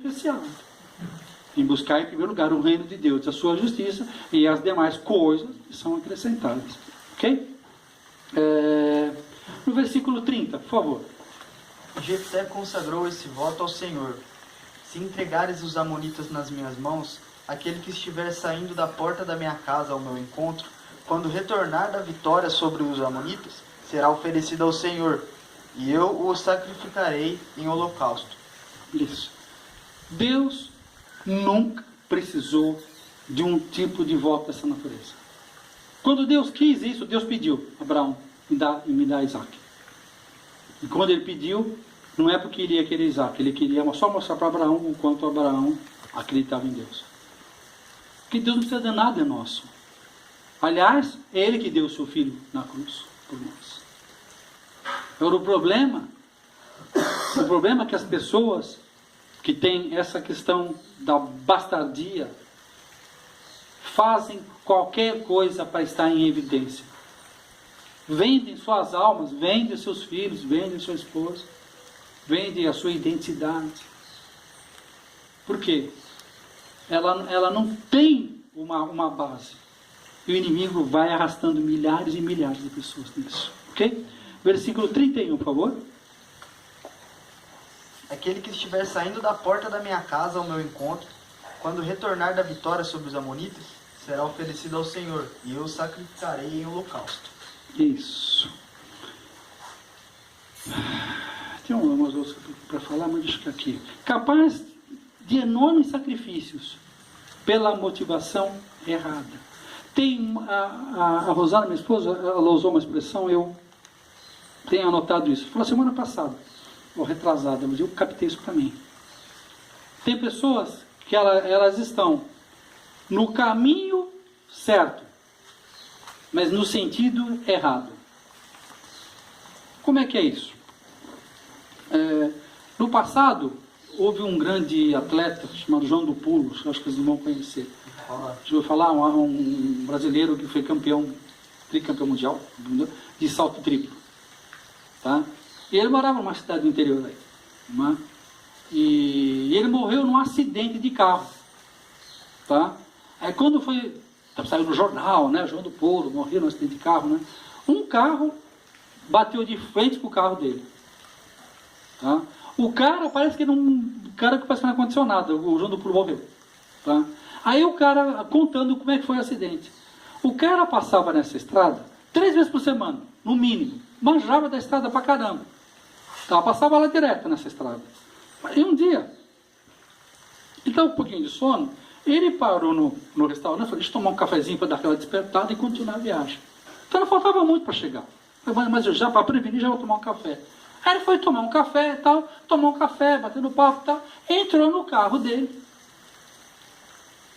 especial. Em buscar em primeiro lugar o reino de Deus, a sua justiça e as demais coisas que são acrescentadas. Ok? No versículo 30, por favor. Jefté consagrou esse voto ao Senhor: se entregares os amonitas nas minhas mãos, aquele que estiver saindo da porta da minha casa ao meu encontro, quando retornar da vitória sobre os amonitas, será oferecido ao Senhor, e eu o sacrificarei em holocausto. Isso. Deus nunca precisou de um tipo de voto dessa natureza. Quando Deus quis isso, Deus pediu: Abraão, me dá Isaac. E quando ele pediu, não é porque ele ia querer Isaac, ele queria só mostrar para Abraão o quanto Abraão acreditava em Deus. Porque Deus não precisa de nada nosso. Aliás, é Ele que deu o seu filho na cruz por nós. Agora o problema é que as pessoas que têm essa questão da bastardia fazem qualquer coisa para estar em evidência. Vendem suas almas, vendem seus filhos, vendem sua esposa, vendem a sua identidade. Por quê? Ela não tem uma base. E o inimigo vai arrastando milhares e milhares de pessoas nisso. Ok? Versículo 31, por favor. Aquele que estiver saindo da porta da minha casa ao meu encontro, quando retornar da vitória sobre os amonitas, será oferecido ao Senhor, e eu o sacrificarei em holocausto. Isso. Tem umas outras para falar, mas deixa aqui. Capaz de enormes sacrifícios pela motivação errada. Tem a Rosana, minha esposa, ela usou uma expressão, eu tenho anotado isso. Falou semana passada, ou retrasada, mas eu captei isso para mim. Tem pessoas que elas estão no caminho certo, mas no sentido errado. Como é que é isso? No passado, houve um grande atleta chamado João do Pulo, acho que vocês vão conhecer. Deixa eu falar, um brasileiro que foi tricampeão mundial de salto triplo. Tá? E ele morava numa cidade do interior aí. Né? E ele morreu num acidente de carro. Tá? Aí quando saiu no jornal, né? João do Pulo morreu num acidente de carro, né? Um carro bateu de frente com o carro dele. Tá? O cara parece que cara que parece que não é condicionado, o João do Pulo morreu. Tá? Aí o cara contando como é que foi o acidente. O cara passava nessa estrada 3 vezes por semana, no mínimo. Manjava da estrada pra caramba. Tá? Passava lá direto nessa estrada. E um dia, ele estava um pouquinho de sono, ele parou no restaurante, falou: deixa eu tomar um cafezinho para dar aquela despertada e continuar a viagem. Então não faltava muito para chegar. Mas eu já, para prevenir, já vou tomar um café. Aí ele foi tomar um café e tal, tomou um café, batendo papo e tal, entrou no carro dele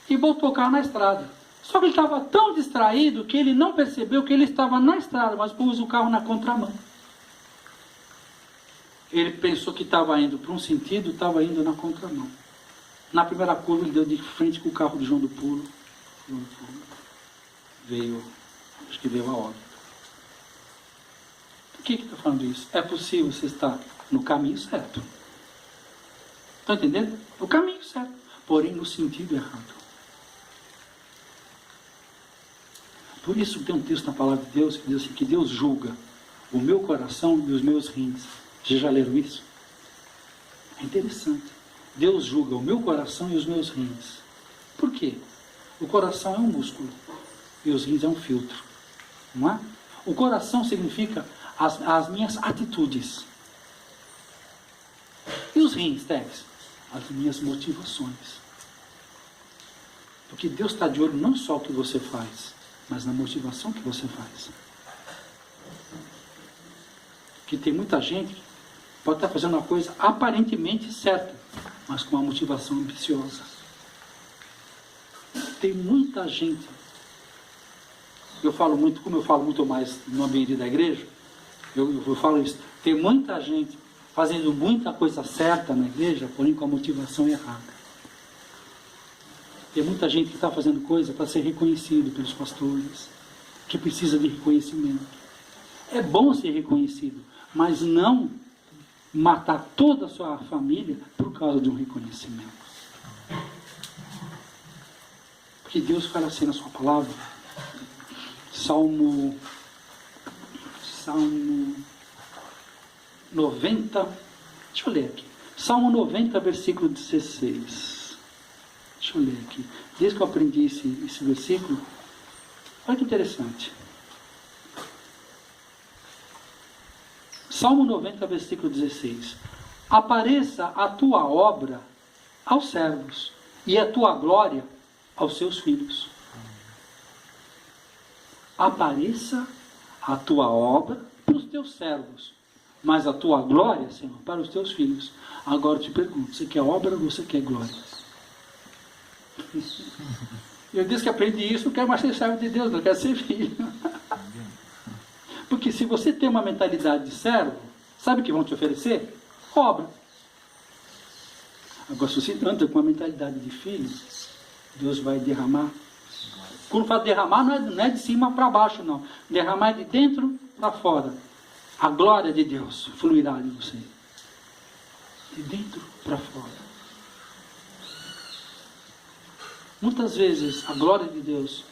e botou o carro na estrada. Só que ele estava tão distraído que ele não percebeu que ele estava na estrada, mas pôs o carro na contramão. Ele pensou que estava indo para um sentido, estava indo na contramão. Na primeira curva ele deu de frente com o carro do João do Pulo. Acho que veio a óbito. Por que está falando isso? É possível você estar no caminho certo. Está entendendo? No caminho certo, porém no sentido errado. Por isso tem um texto na palavra de Deus que diz assim, que Deus julga o meu coração e os meus rins. Vocês já leram isso? É interessante. Deus julga o meu coração e os meus rins. Por quê? O coração é um músculo e os rins é um filtro. Não é? O coração significa as minhas atitudes. E os rins, Tex? As minhas motivações. Porque Deus está de olho não só o que você faz, mas na motivação que você faz. Que tem muita gente que pode estar fazendo uma coisa aparentemente certa, mas com uma motivação ambiciosa. Tem muita gente, como eu falo muito mais no ambiente da igreja, eu falo isso, tem muita gente fazendo muita coisa certa na igreja, porém com a motivação errada. Tem muita gente que está fazendo coisa para ser reconhecido pelos pastores, que precisa de reconhecimento. É bom ser reconhecido, mas não matar toda a sua família por causa de um reconhecimento. Porque Deus fala assim na sua palavra, Salmo 90, deixa eu ler aqui, Salmo 90, versículo 16, deixa eu ler aqui, desde que eu aprendi esse versículo, olha que interessante, Salmo 90, versículo 16, apareça a tua obra aos servos, e a tua glória aos seus filhos. Apareça a tua obra para os teus servos, mas a tua glória, Senhor, para os teus filhos. Agora eu te pergunto, você quer obra ou você quer glória? Eu disse que aprendi isso, não quero mais ser servo de Deus, não quero ser filho. Porque se você tem uma mentalidade de servo, sabe o que vão te oferecer? Obra. Agora, se você anda com uma mentalidade de filho, Deus vai derramar. Quando fala derramar, não é de cima para baixo, não. Derramar é de dentro para fora. A glória de Deus fluirá de você. De dentro para fora. Muitas vezes a glória de Deus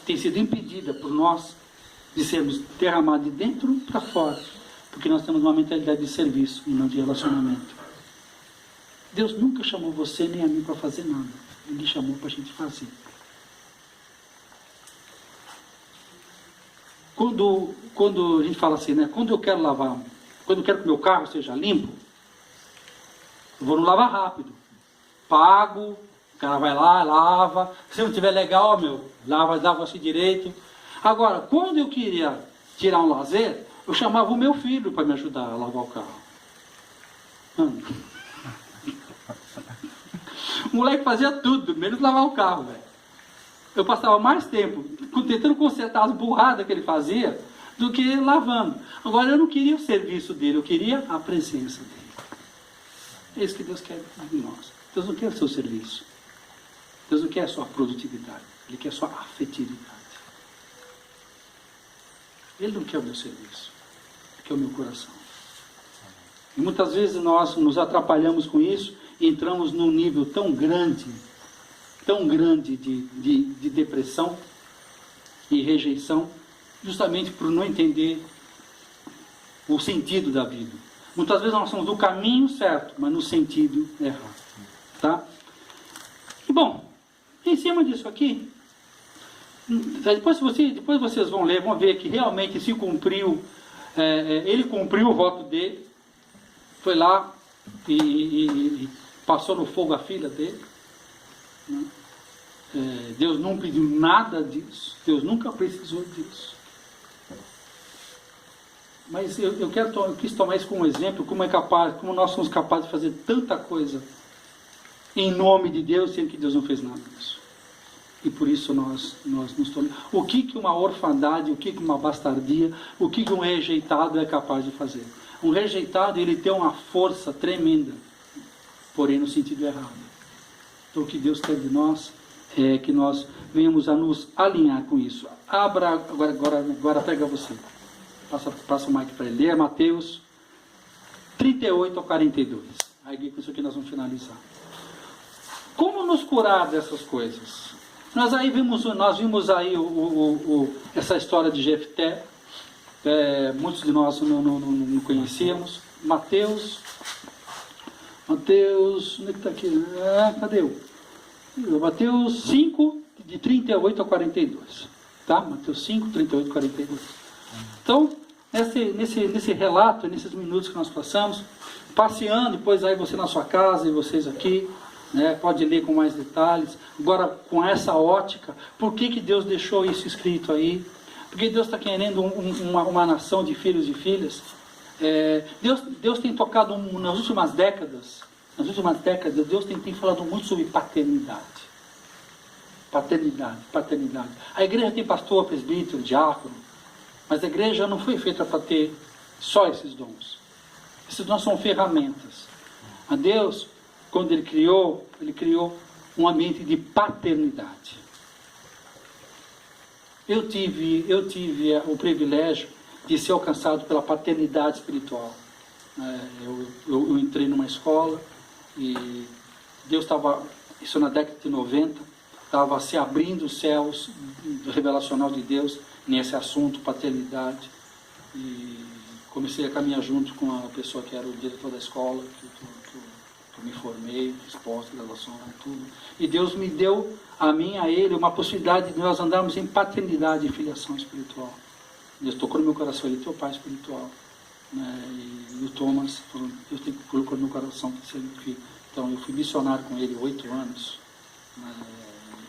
tem sido impedida por nós de sermos derramados de dentro para fora. Porque nós temos uma mentalidade de serviço e não de relacionamento. Deus nunca chamou você nem a mim para fazer nada. Ele chamou para a gente fazer. Quando a gente fala assim, né? Quando eu quero que o meu carro seja limpo, eu vou no lavar rápido. Pago, o cara vai lá, lava. Se não tiver legal, lava assim direito. Agora, quando eu queria tirar um lazer, eu chamava o meu filho para me ajudar a lavar o carro. O moleque fazia tudo, menos lavar o carro, velho. Eu passava mais tempo tentando consertar as burradas que ele fazia do que lavando. Agora, eu não queria o serviço dele, eu queria a presença dele. É isso que Deus quer de nós. Deus não quer o seu serviço. Deus não quer a sua produtividade. Ele quer a sua afetividade. Ele não quer o meu serviço. Ele quer o meu coração. E muitas vezes nós nos atrapalhamos com isso e entramos num nível tão grande de depressão e rejeição, justamente por não entender o sentido da vida. Muitas vezes nós somos do caminho certo, mas no sentido errado. Tá? E bom, em cima disso aqui, depois vocês vão ler, vão ver que realmente se cumpriu, ele cumpriu o voto dele, foi lá e passou no fogo a filha dele. Né? Deus não pediu nada disso, Deus nunca precisou disso. Mas eu quis tomar isso como exemplo, como nós somos capazes de fazer tanta coisa em nome de Deus, sendo que Deus não fez nada disso. E por isso nós nos tornamos. O que uma orfandade, o que uma bastardia, o que um rejeitado é capaz de fazer? Um rejeitado, ele tem uma força tremenda, porém no sentido errado. Então o que Deus quer de nós é que nós venhamos a nos alinhar com isso. Abra, agora pega você. Passa o mic para ele. É Mateus 38 ao 42. Aí com isso aqui nós vamos finalizar. Como nos curar dessas coisas? Nós vimos aí essa história de Jefté. Muitos de nós não conhecíamos. Mateus, onde é que está aqui? Cadê eu? Mateus 5, de 38 a 42. Tá? Mateus 5, 38 a 42. Então, nesse relato, nesses minutos que nós passamos, passeando, depois aí você na sua casa e vocês aqui, né, pode ler com mais detalhes. Agora, com essa ótica, por que Deus deixou isso escrito aí? Porque Deus está querendo uma nação de filhos e filhas. Deus tem tocado nas últimas décadas, Deus tem falado muito sobre paternidade. Paternidade. A igreja tem pastor, presbítero, diácono, mas a igreja não foi feita para ter só esses dons. Esses dons são ferramentas. A Deus, quando Ele criou um ambiente de paternidade. Eu tive o privilégio de ser alcançado pela paternidade espiritual. Eu entrei numa escola e Deus estava, isso na década de 90, estava se abrindo os céus do revelacional de Deus nesse assunto, paternidade. E comecei a caminhar junto com a pessoa que era o diretor da escola, que eu me formei, fiz pós-graduação, tudo. E Deus me deu, a mim, a ele, uma possibilidade de nós andarmos em paternidade e filiação espiritual. Deus tocou no meu coração, ele é teu pai espiritual. Né? E o Thomas falou, Deus colocou no meu coração que ser meu filho. Então eu fui missionário com ele 8 anos. Né?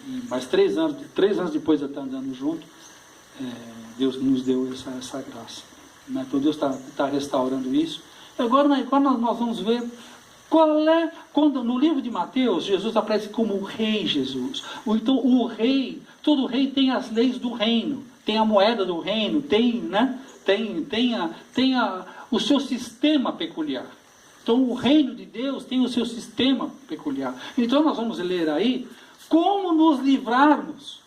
E mais 3 anos depois de eu estar andando junto, Deus nos deu essa graça. Né? Então Deus está restaurando isso. E agora nós vamos ver quando no livro de Mateus, Jesus aparece como o Rei Jesus. Então o rei, todo rei tem as leis do reino, tem a moeda do reino, tem o seu sistema peculiar. Então o reino de Deus tem o seu sistema peculiar. Então nós vamos ler aí como nos livrarmos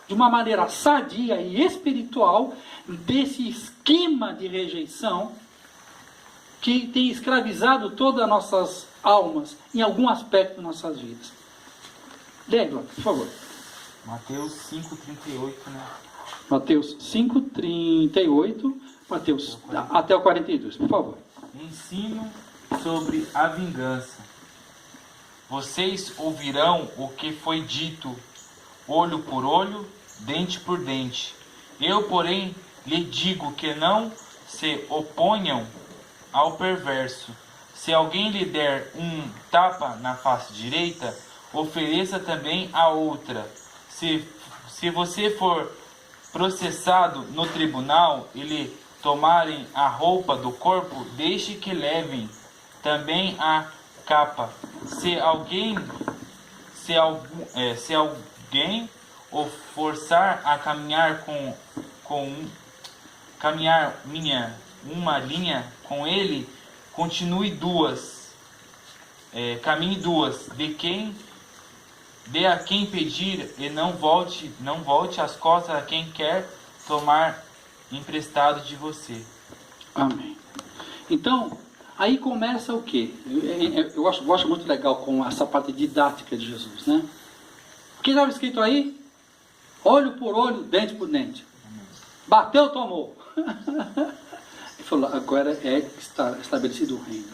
de uma maneira sadia e espiritual desse esquema de rejeição que tem escravizado todas as nossas almas em algum aspecto de nossas vidas. Leia, Glória, por favor. Mateus 5,38, né? Mateus 5,38, Mateus até o 42, por favor. Ensino sobre a vingança. Vocês ouvirão o que foi dito, olho por olho, dente por dente. Eu, porém, lhe digo que não se oponham ao perverso. Se alguém lhe der um tapa na face direita, ofereça também a outra. Se você for processado no tribunal e lhe tomarem a roupa do corpo, deixe que levem também a capa. Se alguém o forçar a caminhar uma linha com ele, continue caminhe duas. Dê a quem pedir e não volte as costas a quem quer tomar emprestado de você. Amém. Então, aí começa o quê? Eu gosto muito legal com essa parte didática de Jesus, né? O que estava escrito aí? Olho por olho, dente por dente. Bateu, tomou. Ele falou, agora está estabelecido o reino.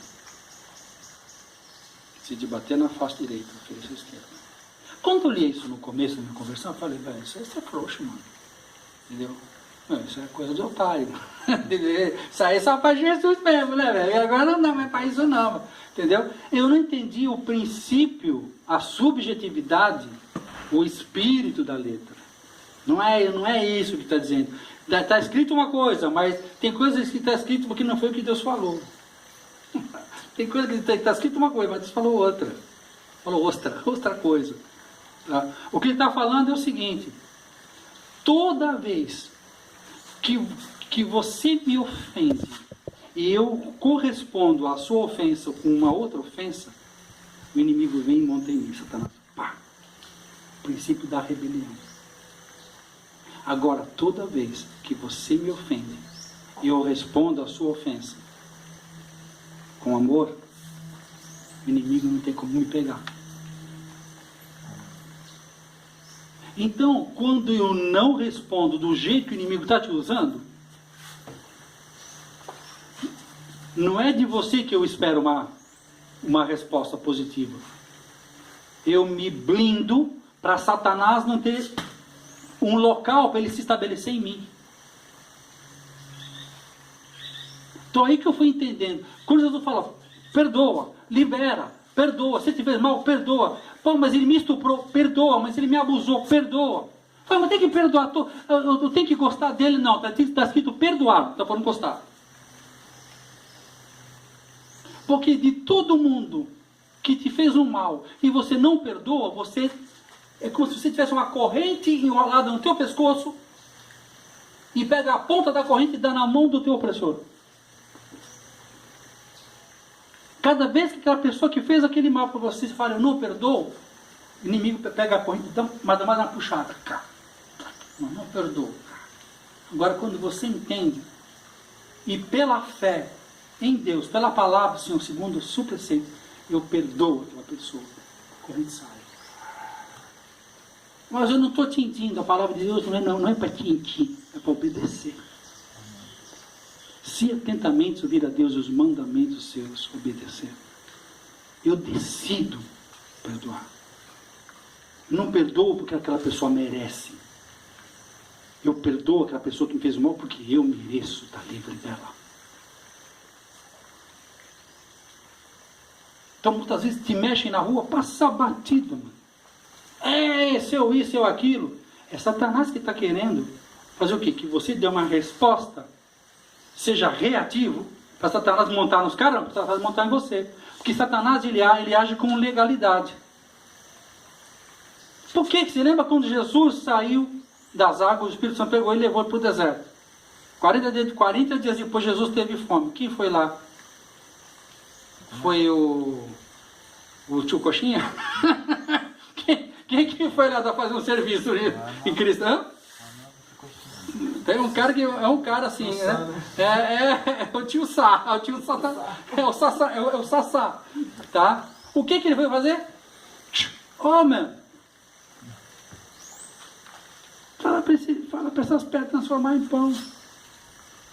Se de bater na face direita, ofereça a esquerda. Quando eu li isso no começo da minha conversão, eu falei, velho, isso é frouxo, mano. Entendeu? Não, isso é coisa de otário. Isso aí é só para Jesus mesmo, né, velho? Agora não dá mais para isso não. Entendeu? Eu não entendi o princípio, a subjetividade, o espírito da letra. Não é isso que está dizendo. Está escrito uma coisa, mas tem coisas que está escrito porque não foi o que Deus falou. Tem coisa que está escrito uma coisa, mas Deus falou outra. Falou outra coisa. Tá? O que ele está falando é o seguinte: toda vez que você me ofende e eu correspondo à sua ofensa com uma outra ofensa, o inimigo vem e monta em mim, Satanás. Pá! O princípio da rebelião. Agora, toda vez que você me ofende e eu respondo à sua ofensa com amor, o inimigo não tem como me pegar. Então, quando eu não respondo do jeito que o inimigo está te usando, não é de você que eu espero uma resposta positiva. Eu me blindo para Satanás não ter um local para ele se estabelecer em mim. Então aí que eu fui entendendo. Quando Jesus fala, perdoa, libera, perdoa, se te fez mal, perdoa. Pô, mas ele me estuprou, perdoa, mas ele me abusou, perdoa. Pô, mas tem que perdoar, eu tenho que gostar dele, não, está escrito perdoar, está falando gostar. Porque de todo mundo que te fez um mal e você não perdoa, você é como se você tivesse uma corrente enrolada no teu pescoço e pega a ponta da corrente e dá na mão do teu opressor. Cada vez que aquela pessoa que fez aquele mal para você fala, eu não perdoo, o inimigo pega a corrente e dá mais uma puxada. Não perdoo. Agora, quando você entende e pela fé em Deus, pela palavra, Senhor, segundo o seu preceito, eu perdoo aquela pessoa. A corrente sai. Mas eu não estou tintindo, a palavra de Deus não é para tintir, é para obedecer. Se atentamente ouvir a Deus e os mandamentos seus, obedecer. Eu decido perdoar. Não perdoo porque aquela pessoa merece. Eu perdoo aquela pessoa que me fez mal porque eu mereço estar livre dela. Então muitas vezes te mexem na rua, passa batido, mano. Esse eu isso, eu aquilo. É Satanás que está querendo fazer o quê? Que você dê uma resposta, seja reativo, para Satanás montar nos caras, para Satanás montar em você. Porque Satanás ele age com legalidade. Por que? Você lembra quando Jesus saiu das águas, o Espírito Santo pegou e levou para o deserto? 40 dias depois Jesus teve fome. Quem foi lá? Foi o tio Coxinha? Quem que foi lá fazer um serviço em cristão? Tem um cara que é um cara assim, né? É o tio Sá, é o Sassá, tá? O que ele foi fazer? Meu. Fala para essas pedras transformar em pão.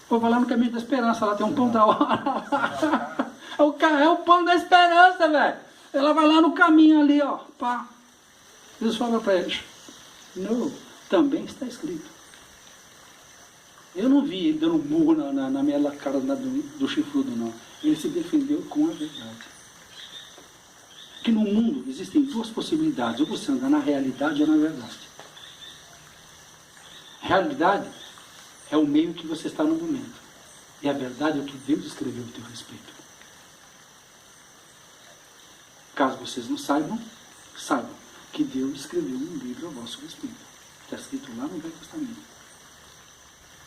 Vou falar no caminho da esperança, lá tem um pão da hora. É o pão da esperança, velho. Ela vai lá no caminho ali, ó. Pá. Jesus fala para eles: não, também está escrito. Eu não vi ele dando um murro na minha cara do chifrudo, não. Ele se defendeu com a verdade. Que no mundo existem duas possibilidades: ou você anda na realidade ou na verdade. Realidade é o meio que você está no momento. E a verdade é o que Deus escreveu a teu respeito. Caso vocês não saibam que Deus escreveu um livro a vosso respeito. Está escrito lá no Velho Testamento.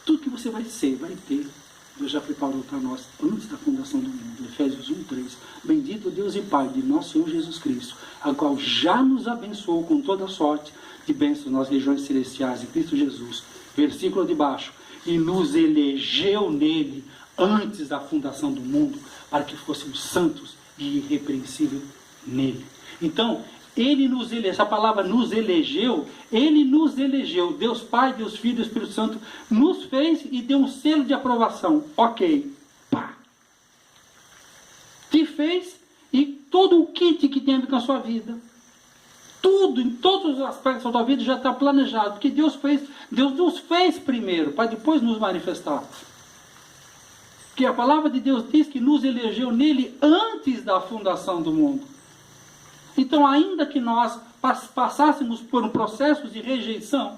Tudo que você vai ser, vai ter, Deus já preparou para nós antes da fundação do mundo. Efésios 1:3. Bendito Deus e Pai de nosso Senhor Jesus Cristo, a qual já nos abençoou com toda sorte de bênçãos nas regiões celestiais em Cristo Jesus. Versículo de baixo. E nos elegeu nele antes da fundação do mundo, para que fôssemos santos e irrepreensíveis nele. Então, ele nos elegeu, essa palavra nos elegeu, ele nos elegeu, Deus Pai, Deus Filho, Deus Espírito Santo, nos fez e deu um selo de aprovação. Ok. Pá. Te fez e todo o kit que tem a ver com a sua vida, tudo, em todos os aspectos da sua vida já está planejado, porque Deus nos fez primeiro, para depois nos manifestar. Porque a palavra de Deus diz que nos elegeu nele antes da fundação do mundo. Então, ainda que nós passássemos por um processo de rejeição,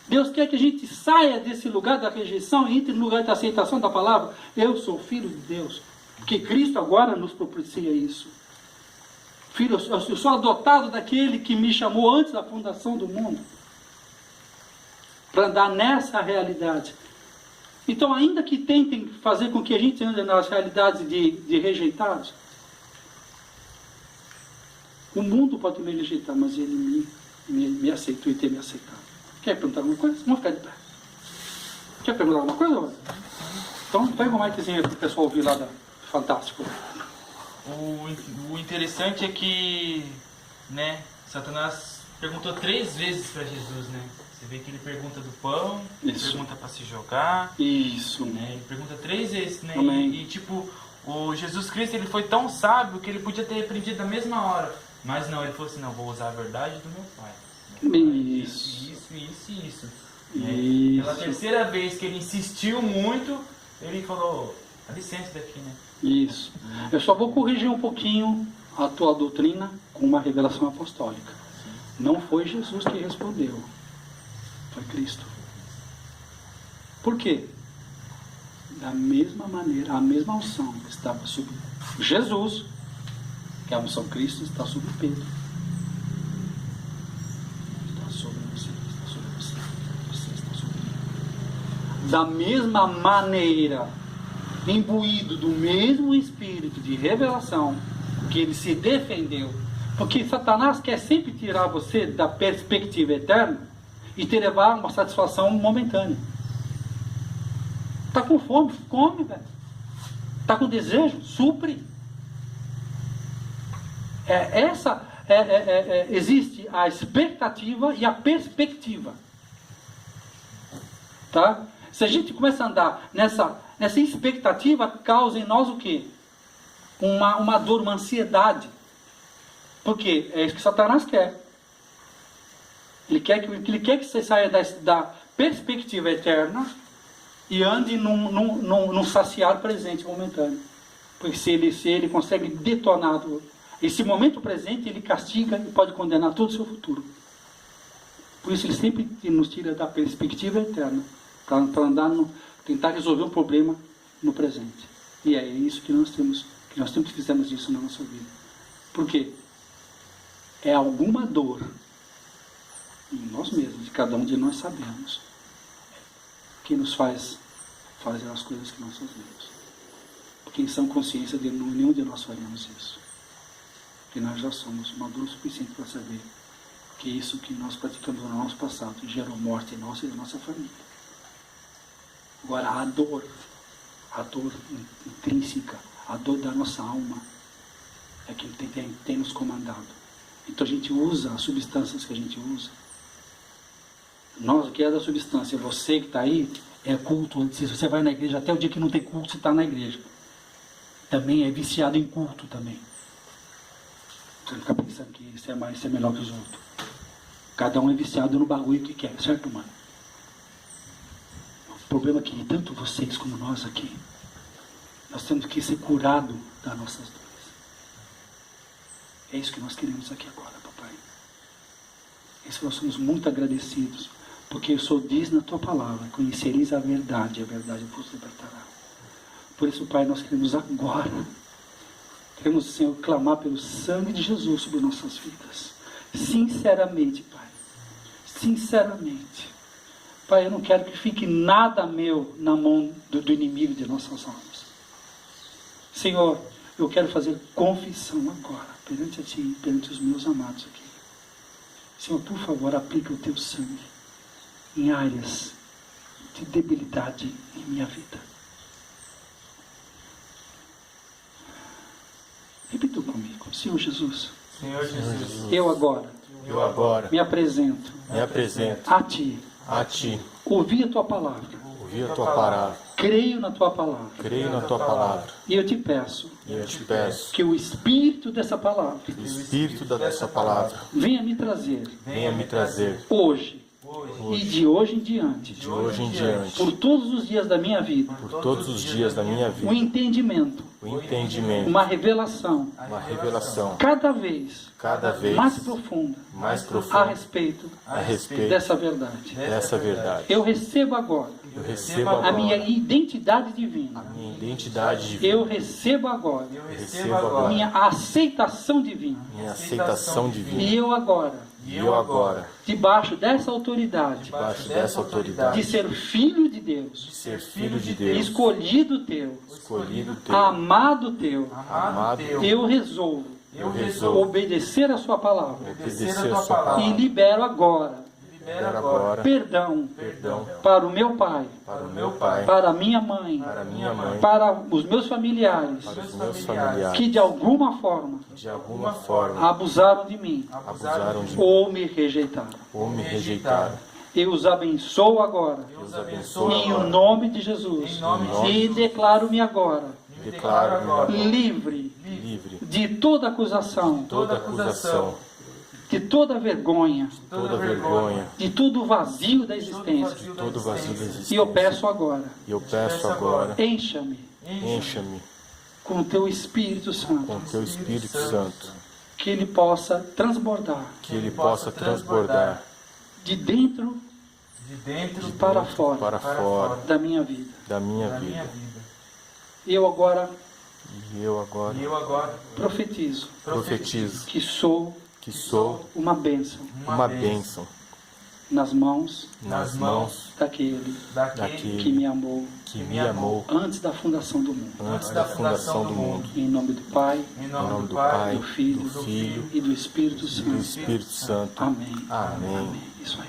Deus quer que a gente saia desse lugar da rejeição e entre no lugar da aceitação da palavra. Eu sou filho de Deus. Porque Cristo agora nos propicia isso. Filho, eu sou adotado daquele que me chamou antes da fundação do mundo. Para andar nessa realidade. Então, ainda que tentem fazer com que a gente ande nas realidades de rejeitados, o mundo pode me rejeitar, mas ele me aceitou e tem me aceitado. Quer perguntar alguma coisa? Vamos ficar de pé. Quer perguntar alguma coisa? Então, pega o miczinho aí para o pessoal ouvir lá da Fantástico. O interessante é que, né, Satanás perguntou 3 vezes para Jesus, né? Você vê que ele pergunta do pão, pergunta para se jogar. Isso. Né? Ele pergunta 3 vezes, né? Amém. E tipo, o Jesus Cristo ele foi tão sábio que ele podia ter repreendido na mesma hora. Mas não, ele falou assim: não, vou usar a verdade do meu pai. Isso. Isso. E pela terceira vez que ele insistiu muito, ele falou: dá licença daqui, né? Isso. Eu só vou corrigir um pouquinho a tua doutrina com uma revelação apostólica. Não foi Jesus que respondeu. Foi Cristo. Por quê? Da mesma maneira, a mesma unção estava sobre Jesus, que a unção Cristo está sobre Pedro. Está sobre você, está sobre você, você está sobre mim. Da mesma maneira, imbuído do mesmo espírito de revelação, que ele se defendeu. Porque Satanás quer sempre tirar você da perspectiva eterna e te levar a uma satisfação momentânea. Está com fome? Come, velho. Está com desejo? Supre. Existe a expectativa e a perspectiva. Tá? Se a gente começa a andar nessa expectativa, causa em nós o quê? Uma dor, uma ansiedade. Porque é isso que Satanás quer. Ele quer que você saia da perspectiva eterna e ande num saciar presente momentâneo. Porque se ele consegue detonar esse momento presente, ele castiga e pode condenar todo o seu futuro. Por isso ele sempre nos tira da perspectiva eterna, para andar tentar resolver um problema no presente. E é isso que nós sempre fizemos isso na nossa vida. Por quê? É alguma dor em nós mesmos, de cada um de nós sabemos, que nos faz fazer as coisas que nós fazemos. Porque em sã consciência de nenhum de nós faremos isso. Porque nós já somos maduros o suficiente para saber que isso que nós praticamos no nosso passado gerou morte nossa e da nossa família. Agora a dor intrínseca, a dor da nossa alma, é que tem nos comandado. Então a gente usa as substâncias que a gente usa. Nós, o que é da substância, você que está aí, é culto. Se você vai na igreja, até o dia que não tem culto, você está na igreja. Também é viciado em culto também. Você não fica pensando que isso é melhor que os outros. Cada um é viciado no bagulho que quer, certo, mano? O problema é que tanto vocês como nós aqui, nós temos que ser curados das nossas dores. É isso que nós queremos aqui agora, papai. É isso que nós somos muito agradecidos, porque o Senhor diz na tua palavra: conhecereis a verdade vos libertará. Por isso, Pai, nós queremos agora, Senhor, clamar pelo sangue de Jesus sobre nossas vidas. Sinceramente, Pai. Sinceramente. Pai, eu não quero que fique nada meu na mão do inimigo de nossas almas. Senhor, eu quero fazer confissão agora, perante a Ti e perante os meus amados aqui. Senhor, por favor, aplica o Teu sangue em áreas de debilidade em minha vida. Repita comigo. Senhor Jesus. Senhor Jesus. Eu agora me apresento a Ti. Ouvi a Tua palavra. Creio na Tua palavra. E eu te peço que o Espírito dessa palavra venha me trazer hoje e de hoje em diante, por todos os dias da minha vida, um entendimento, uma revelação cada vez mais profunda a respeito dessa verdade. Eu recebo agora a minha identidade divina. Eu recebo agora minha aceitação divina. E eu agora, debaixo dessa autoridade, de ser filho de Deus, escolhido Teu, amado Teu, eu resolvo obedecer a Sua palavra e libero agora perdão para o meu pai, para a minha mãe, para os meus familiares, que de alguma forma abusaram de mim ou me rejeitaram. Eu os abençoo agora em o nome de Jesus e declaro-me agora livre de toda acusação, de toda vergonha, de todo vazio da existência. E eu peço agora, encha-me com o Teu Espírito Santo, que Ele possa transbordar de dentro para fora da minha vida. E eu agora profetizo que sou uma bênção nas mãos daquele que me amou antes da fundação do mundo. Em nome do Pai, do Filho e do Espírito Santo. Amém. Isso aí.